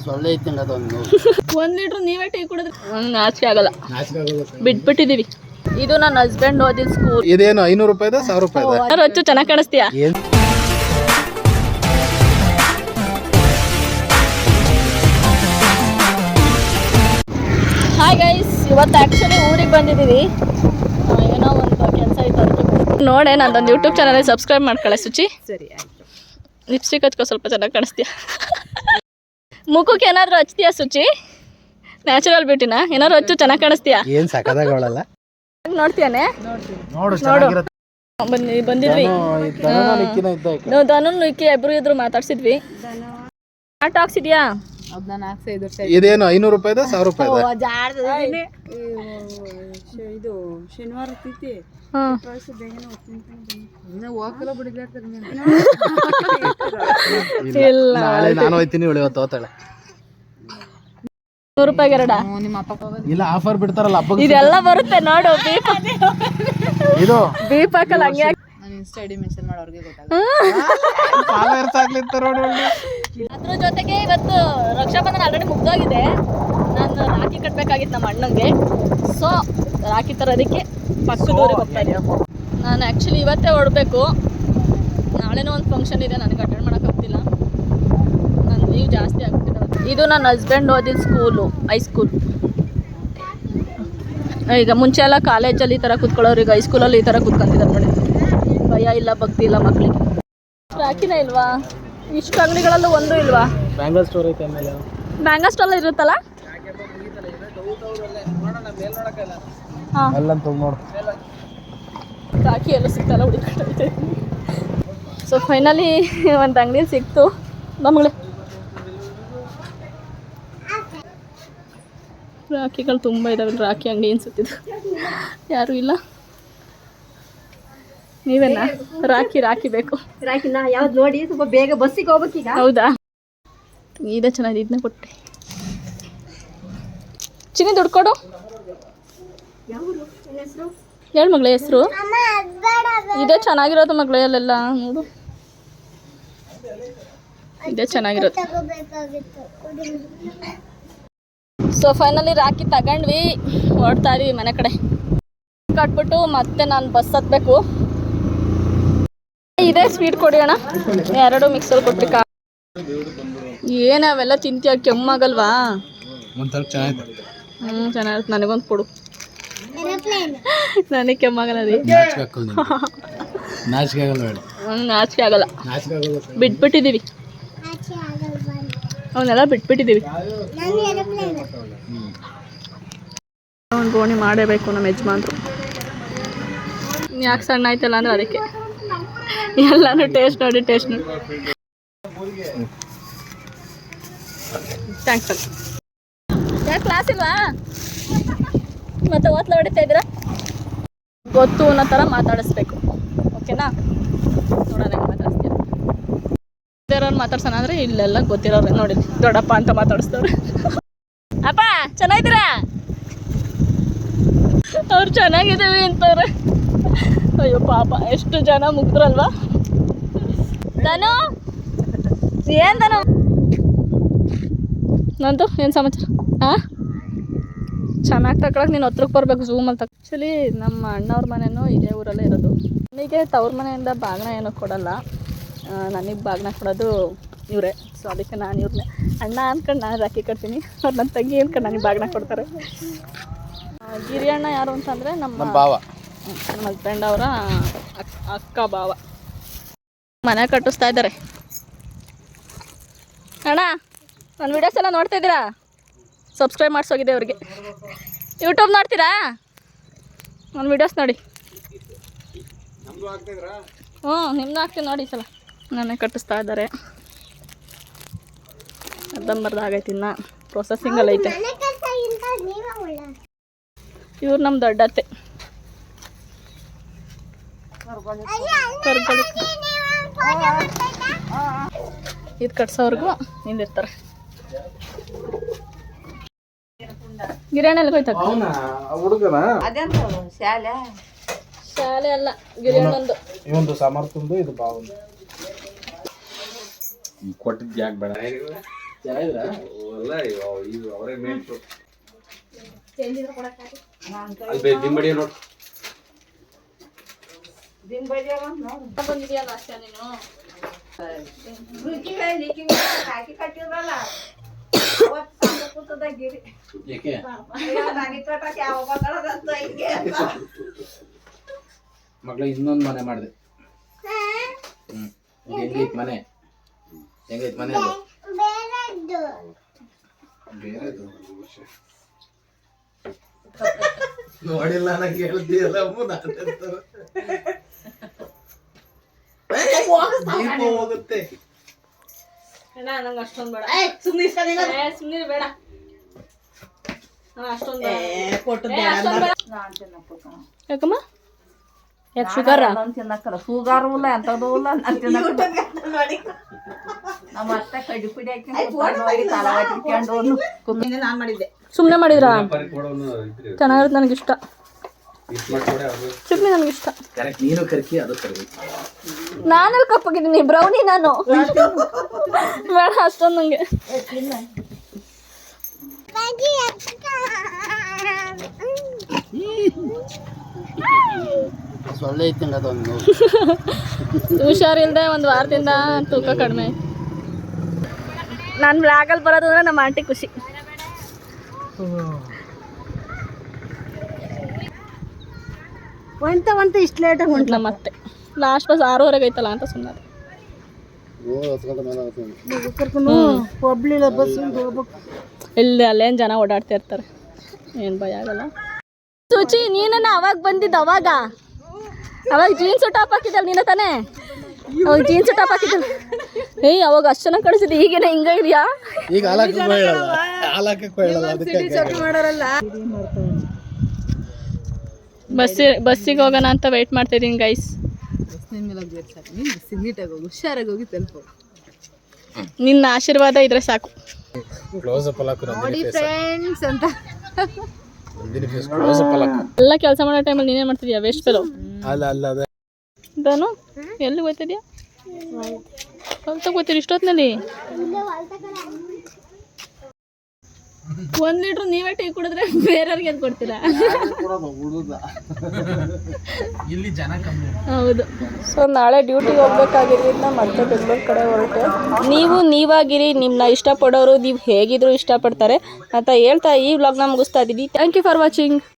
ಸೊಳ್ಳೆ ಐತಿ ಅದೊಂದು 1 ಲೀಟರ್ ನೀವೇ ಟೀ ಕುಡಿದ್ರೆ ನಾಚಿಕೆ ಆಗಲ್ಲ, ಬಿಟ್ಬಿಟ್ಟಿದೀವಿ. ಇದು ನನ್ನ ಹಸ್ಬೆಂಡ್ ಓದಿದ ಸ್ಕೂಲ್. ಇದೇನು 500 ರೂಪಾಯಿದ 1000 ರೂಪಾಯಿದ? ರಚ್ಚು ಚೆನ್ನಾಗಿ ಕಾಣಿಸ್ತೀಯಾ? ಹಾಯ್ ಗೈಸ್, ಇವತ್ತು ಆ್ಯಕ್ಚುಲಿ ಊರಿಗೆ ಬಂದಿದ್ದೀವಿ. ಏನೋ ಒಂದು ಕೆಲಸ ಇತ್ತು ಅದಕ್ಕೆ ನೋಡೆ. ನಂದೊಂದು ಯೂಟ್ಯೂಬ್ ಚಾನಲ್ ಸಬ್ಸ್ಕ್ರೈಬ್ ಮಾಡ್ಕೊಳ್ಳೆ ಸುಚಿ. ಸರಿ ಆಯ್ತು. ಲಿಪ್ಸ್ಟಿಕ್ ಹಚ್ಕೋ, ಸ್ವಲ್ಪ ಚೆನ್ನಾಗಿ ಕಾಣಿಸ್ತೀಯ. ಮುಖಕ್ಕೆ ಏನಾದರೂ ಹಚ್ತೀಯಾ ಸುಚಿ? ನ್ಯಾಚುರಲ್ ಬ್ಯೂಟಿನ ಏನಾದ್ರು ಹಚ್ಚು, ಚೆನ್ನಾಗಿ ಕಾಣಿಸ್ತೀಯಾ? ಏನು ಸಕದಾಗಳಲ್ಲ, ನೋಡ್ತೀಯಾನೆ? ಬಂದಿದ್ವಿ. ಧನು ನಿಕ್ಕಿ ಇಬ್ರು ಇದ್ರು ಮಾತಾಡ್ಸಿದ್ವಿ. ಆಟ ಹಾಕ್ಸಿದ್ಯಾ? ಇದೇನು 500 ರೂಪಾಯಿದ 1000 ರೂಪಾಯಿದ? ಇದು ಶನಿವಾರ ತಿಥಿ ನಾಳೆ ನಾನು ಹೋಯ್ತೀನಿ, ಇವತ್ತು ಹೋಗ್ತಾಳೆ. 100 ರೂಪಾಯಿಗೆ ಎರಡ? ಇಲ್ಲ, ಆಫರ್ ಬಿಡ್ತಾರಲ್ಲ ಹಬ್ಬ. ಇದೆಲ್ಲ ಬರುತ್ತೆ ನೋಡು. ಇದು ಬೀಪ್ ಹಾಕಲ್ಲ ಹಂಗೆ. ಇನ್ಸ್ಟಾ ಐಡಿ ಮೆನ್ಷನ್ ಮಾಡೋರಿಗೆ ಅದ್ರ ಜೊತೆಗೆ ಇವತ್ತು ರಕ್ಷಾಬಂಧನ ಆಲ್ರೆಡಿ ಮುಗ್ದೋಗಿದೆ. ನಾನು ರಾಖಿ ಕಟ್ಟಬೇಕಾಗಿತ್ತು ನಮ್ಮ ಅಣ್ಣಂಗೆ. ಸೊ ರಾಖಿ ತರೋದಕ್ಕೆ ಪಕ್ಕದೂರಿಗೆ ಹೋಗ್ತಾ ಇದ್ದೀವಿ. ನಾನು ಆ್ಯಕ್ಚುಲಿ ಇವತ್ತೇ ಹೊರಡಬೇಕು. ನಾಳೆನೂ ಒಂದು ಫಂಕ್ಷನ್ ಇದೆ, ನನಗೆ ಅಟೆಂಡ್ ಮಾಡೋಕ್ಕಾಗ್ತಿಲ್ಲ. ನನ್ನ ಲೀವ್ ಜಾಸ್ತಿ ಆಗ್ಬಿಟ್ಟಿದೆ. ಇದು ನನ್ನ ಹಸ್ಬೆಂಡ್ ಓದಿದ ಸ್ಕೂಲು, ಹೈಸ್ಕೂಲ್. ಈಗ ಮುಂಚೆ ಎಲ್ಲ ಕಾಲೇಜಲ್ಲಿ ಈ ಥರ ಕೂತ್ಕೊಳ್ಳೋರು, ಈಗ ಹೈಸ್ಕೂಲಲ್ಲಿ ಈ ಥರ ಕೂತ್ಕೊಂತಿದ್ದಾರೆ ನೋಡಿ. ಭಯ ಇಲ್ಲ, ಭಕ್ತಿ ಇಲ್ಲ ಮಕ್ಕಳಿಗೆ. ರಾಖಿನ ಇಲ್ವಾ? ಇಷ್ಟು ಅಂಗಡಿಗಳಲ್ಲೂ ಒಂದು ಇಲ್ವಾ? ಬ್ಯಾಂಗಲ್ ಸ್ಟೋರ್ ಐತೆ ಆಮೇಲೆ. ಬ್ಯಾಂಗಲ್ ಸ್ಟೋರ್ ಇರುತ್ತಲ್ಲ? ಹಾಂ, ಅಲ್ಲಂತ ನೋಡು. ರಾಖಿ ಎಲ್ಲ ಸಿಗ್ತಲ್ಲ, ಹುಡುಕಿ. ಸೊ ಫೈನಲಿ ಒಂದು ಅಂಗಡಿಯಲ್ಲಿ ಸಿಕ್ತು ನಮ್ಮಳೆ. ರಾಖಿಗಳು ತುಂಬ ಇದಾವೆ. ರಾಖಿ ಅಂಗಡಿ ಅನ್ಸುತ್ತಿದ್ದು, ಯಾರೂ ಇಲ್ಲ. ನೀವೇನಾ? ರಾಖಿ ಬೇಕು. ರಾಖಿನ ಯಾವ್ದು ನೋಡಿ ಸ್ವಲ್ಪ ಬೇಗ ಬಸ್ಸಿಗೆ ಹೋಗ್ಬೇಕೀಗ. ಹೌದಾ? ಇದೇ ಚೆನ್ನಾಗಿದೆ, ಇದನ್ನ ಕೊಟ್ಟೆ. ಚಿನ್ನಿ ದುಡ್ಡು ಕೊಡು. ಹೇಳು ಮಗಳ ಹೆಸರು. ಇದೇ ಚೆನ್ನಾಗಿರೋದು ಮಗಳ, ಅಲ್ಲೆಲ್ಲ ನೋಡು, ಇದೇ ಚೆನ್ನಾಗಿರೋದು. ಸೊ ಫೈನಲಿ ರಾಖಿ ತಗೊಂಡ್ವಿ, ಹೊರಡ್ತಾ ಇದೀವಿ ಮನೆ ಕಡೆ. ಕಟ್ಬಿಟ್ಟು ಮತ್ತೆ ನಾನು ಬಸ್ ಹತ್ಬೇಕು. ಇದೇ ಸ್ವೀಟ್ ಕೊಡಿ ಅಣ್ಣ, 2 ಮಿಕ್ಸಲ್ಲಿ ಕೊಟ್ಬಿಟ್ಟು. ಏನಾವೆಲ್ಲ ತಿಂತೀಯ, ಕೆಮ್ಮಾಗಲ್ವಾ? ಚೆನ್ನಾಗಿರುತ್ತೆ. ನನಗೊಂದು ಕೊಡು, ನನಗೆ ಕೆಮ್ಮಾಗಲ್ಲ ರೀ. ನಾಚಿಕೆ ಆಗಲ್ಲ, ಬಿಟ್ಬಿಟ್ಟಿದ್ದೀವಿ ಅವನ್ನೆಲ್ಲ ಬಿಟ್ಬಿಟ್ಟಿದ್ದೀವಿ. ಒಂದು ಗೋಣಿ ಮಾಡೇಬೇಕು ನಮ್ಮ ಯಜಮಾನ್ರು. ಯಾಕೆ ಸಣ್ಣ ಆಯ್ತಲ್ಲ ಅಂದ್ರೆ ಅದಕ್ಕೆ. ಎಲ್ಲಾನು ಟೇಸ್ಟ್ ನೋಡಿ. ಥ್ಯಾಂಕ್ಸ್. ಯಾಕೆ ಕ್ಲಾಸ್ ಇಲ್ವಾ? ಮತ್ತೆ ಓದ್ಲ ಹೊಡಿತಾ ಇದ್ದೀರಾ? ಗೊತ್ತು ಅನ್ನೋ ಥರ ಮಾತಾಡಿಸ್ಬೇಕು, ಓಕೆನಾ? ನೋಡೋಣ ಹೆಂಗೆ ಮಾತಾಡಿಸ್ತೀರ. ಬೇರೆಯವ್ರು ಮಾತಾಡ್ಸೋಣ ಅಂದರೆ ಇಲ್ಲೆಲ್ಲ ಗೊತ್ತಿರೋರು ನೋಡಿ, ದೊಡ್ಡಪ್ಪ ಅಂತ ಮಾತಾಡಿಸ್ತವ್ರೆ. ಅಪ್ಪ ಚೆನ್ನಾಗಿದ್ದೀರಾ? ಅವ್ರು ಚೆನ್ನಾಗಿದ್ದೀವಿ ಅಂತವ್ರೆ. ಅಯ್ಯೋ ಪಾಪ, ಎಷ್ಟು ಜನ ಮುಗ್ದ್ರಲ್ವಾ. ಧನು ಏನು ಧನು ನಂದು ಏನು ಸಮಾಚಾರ? ಹಾಂ, ಚೆನ್ನಾಗಿ ತಗೊಳಕ್ಕೆ ನೀನು ಹತ್ರಕ್ಕೆ ಬರ್ಬೇಕು, ಝೂಮಲ್ಲಿ ಆ್ಯಕ್ಚುಲಿ ನಮ್ಮ ಅಣ್ಣವ್ರ ಮನೆಯೂ ಇದೇ ಊರಲ್ಲೇ ಇರೋದು. ನನಗೆ ತವ್ರ ಮನೆಯಿಂದ ಬಾಗಿನ ಏನೂ ಕೊಡಲ್ಲ, ನನಗೆ ಬಾಗಿನ ಕೊಡೋದು ಇವರೇ. ಸೊ ಅದಕ್ಕೆ ನಾನು ಇವ್ರನ್ನೇ ಅಣ್ಣ ಅಂದ್ಕೊಂಡು ನಾನು ರಾಖಿ ಕಟ್ತೀನಿ. ಅವ್ರು ನನ್ನ ತಂಗಿ ಅಂದ್ಕೊಂಡು ನನಗೆ ಬಾಗಿನ ಕೊಡ್ತಾರೆ. ಗಿರಿ ಅಣ್ಣ ಯಾರು ಅಂತಂದರೆ ನಮ್ಮ ಭಾವ, ನಮ್ಮ ಹಸ್ಬೆಂಡ್ ಅವರ ಅಕ್ಕ ಭಾವ. ಮನೆ ಕಟ್ಟಿಸ್ತಾ ಇದ್ದಾರೆ. ಅಣ್ಣ ನನ್ನ ವೀಡಿಯೋಸ್ ಎಲ್ಲ ನೋಡ್ತಾ ಇದ್ದೀರಾ? ಸಬ್ಸ್ಕ್ರೈಬ್ ಮಾಡಿಸೋಗಿದೆ ಅವ್ರಿಗೆ. ಯೂಟ್ಯೂಬ್ ನೋಡ್ತೀರಾ? ನನ್ನ ವೀಡಿಯೋಸ್ ನೋಡಿ. ನಿಮ್ಮದು ಹಾಕ್ತೀನಿ ನೋಡಿ. ಈ ಸಲ ಮನೆ ಕಟ್ಟಿಸ್ತಾ ಇದ್ದಾರೆ. ಅರ್ಧಂಬರ್ಧ ಆಗೈತಿ, ಇನ್ನು ಪ್ರೊಸೆಸಿಂಗಲ್ಲಿ ಐತೆ. ಇವ್ರು ನಮ್ಮ ದೊಡ್ಡತ್ತೆ. ಇದು ಕಟ್ಸೋರ್ಗು ನಿಂದಿರ್ತಾರೆ. ಗಿರಿಯಣ್ಣ ಎಲ್ಲಿಗೆ ಹೋಯ್ತಕ್ಕ? ಶಾಲೆ ಅಲ್ಲ, ಗಿರಿಯಣ್ಣಂದು. ಇವೊಂದು ಸಮರ್ಥಂದು, ಇದು ಬಾವಂದು. ಕೊಟ್ಟಿದ್ದು ಯಾಕೆ ಬೇಡ? ಅವರೇ ಮೇಂಟು ಅಲ್ಲಿ ದಿಂಬಡಿಯ ನೋಡು ಬಂದಿದ್ಯಲ್ಲ ಅಷ್ಟೇ ನೀನು ಹಾಕಿ ಕಟ್ಟಿದ್ರಲ್ಲ ಯಾಕೆ ಮಗಳ ಇನ್ನೊಂದು ಮನೆ ಮಾಡಿದೆ. ಹೆಂಗೈತ್ ಮನೆ? ಹೆಂಗೈತ್ ಮನೆ ಅದು? ಬೇರೆದು ನೋಡಿಲ್ಲ ನನಗೆ ಹೇಳ್ತೀಯಲ್ಲ ದೀಪ ಹೋಗುತ್ತೆ. ನಂಗೆ ಅಷ್ಟೊಂದು ಬೇಡ. ಸುಮ್ಮನೆ ಬೇಡ. ಅಷ್ಟೊಂದು ಯಾಕಮ್ಮ? ಯಾಕೆ ಶುಗರ್? ಶುಗರು ಇಲ್ಲ ಎಂಥದ್ದು ಇಲ್ಲ ನಮ್ಮ ಅಷ್ಟೇ ಕಡ್ಡಿ ಪುಡಿ ಹಾಕಿ ನಾನು ಮಾಡಿದ್ದೆ. ಸುಮ್ಮನೆ ಮಾಡಿದ್ರಾ? ಚೆನ್ನಾಗಿರುತ್ತೆ. ನನಗಿಷ್ಟ ಚಟ್ನಿ, ನನಗಿಷ್ಟ. ಕರೆಕ್ಟ್, ನೀನು ಕರ್ಕಿ ಅದು ಕರ್ಬೇಕು. ನಾನೆಲ್ಲಿ ಕಪ್ಪಾಗಿದ್ದೀನಿ? ಬ್ರೌನಿ ನಾನು. ಬೇಡ ಅಷ್ಟೊಂದು ನಂಗೆ. ಸೊಳ್ಳೆ ಇತ್ತಂಗ ಅದೊಂದು ಹುಷಾರಿಲ್ದೆ ಒಂದು ವಾರದಿಂದ ತೂಕ ಕಡಿಮೆ. ನಾನು ಬ್ಲಾಗಲ್ಲಿ ಬರೋದು ಅಂದ್ರೆ ನಮ್ಮ ಆಂಟಿ ಖುಷಿ. ಒಂತ ಇಷ್ಟು ಲೇಟಾಗಿ ಉಂಟು ನಮ್ಮ ಅತ್ತೆ. ಲಾಸ್ಟ್ ಬಸ್ 6:30 ಐತಲ್ಲ ಅಂತ ಸುಮ್ಮನೆ. ಒಬ್ಳಿಲ್ಲ ಬಸ್ ಇಲ್ಲಿ ಅಲ್ಲೇನು ಜನ ಓಡಾಡ್ತಾ ಇರ್ತಾರೆ, ಏನು ಭಯ ಆಗಲ್ಲ. ಸುಚಿ, ನೀನನ್ನ ಅವಾಗ ಬಂದಿದ್ದು? ಅವಾಗ ಜೀನ್ಸ್ ಟಾಪ್ ಹಾಕಿದ್ದಲ್ಲ ನೀನ ತಾನೇ? ಅವಾಗ ಜೀನ್ಸ್ ಟಾಪ್ ಹಾಕಿದ್ದಲ್ಲ. ಏಯ್ ಅವಾಗ ಅಷ್ಟು ಚೆನ್ನಾಗಿ ಕಳಿಸಿದ್ದೆ, ಈಗೇನ ಹಿಂಗ ಇದೆಯಾ? ಈಗ ಮಾಡೋರಲ್ಲ. ಬಸ್ಸಿಗೆ ಹೋಗೋಣ ಅಂತ ವೆಯ್ಟ್ ಮಾಡ್ತಾ ಇದ್ದೀನಿ ಗೈಸ್. ಹುಷಾರಾಗಿ ಹೋಗಿ ತಲುಪು. ನಿನ್ನ ಆಶೀರ್ವಾದ ಇದ್ರೆ ಸಾಕು. ನೋಡಿ ಫ್ರೆಂಡ್ಸ್ ಅಂತ ಎಲ್ಲ ಕೆಲಸ ಮಾಡೋ ಟೈಮಲ್ಲಿ ನೀನೇನು ಮಾಡ್ತಿದ್ಯಾ? Waste fellow. ದಾನು ಎಲ್ಲಿ ಹೋಗ್ತಿದ್ಯಾ? ಹೊಲ್ ತಗೋತೀರಿ ಇಷ್ಟೊತ್ತಿನಲ್ಲಿ? 1 ಲೀಟ್ರ್ ನೀವೇ ಟೀ ಕುಡಿದ್ರೆ ಬೇರೆಯವ್ರಿಗೆ ಏನು ಕೊಡ್ತೀರಾ? ಇಲ್ಲಿ ಜನ ಕಮ್ಮಿ. ಹೌದು. ಸೊ ನಾಳೆ ಡ್ಯೂಟಿಗೆ ಹೋಗ್ಬೇಕಾಗಿರೋದ್ರಿಂದ ಮತ್ತೆ ಬೆಂಗಳೂರು ಕಡೆ ಹೊರಟೆ. ನೀವು ನೀವಾಗಿರಿ, ನಿಮ್ಮನ್ನ ಇಷ್ಟಪಡೋರು ನೀವು ಹೇಗಿದ್ರು ಇಷ್ಟಪಡ್ತಾರೆ ಅಂತ ಹೇಳ್ತಾ ಈ ವ್ಲಾಗ್ನ ಮುಗಿಸ್ತಾ ಇದ್ದೀನಿ. Thank you for watching.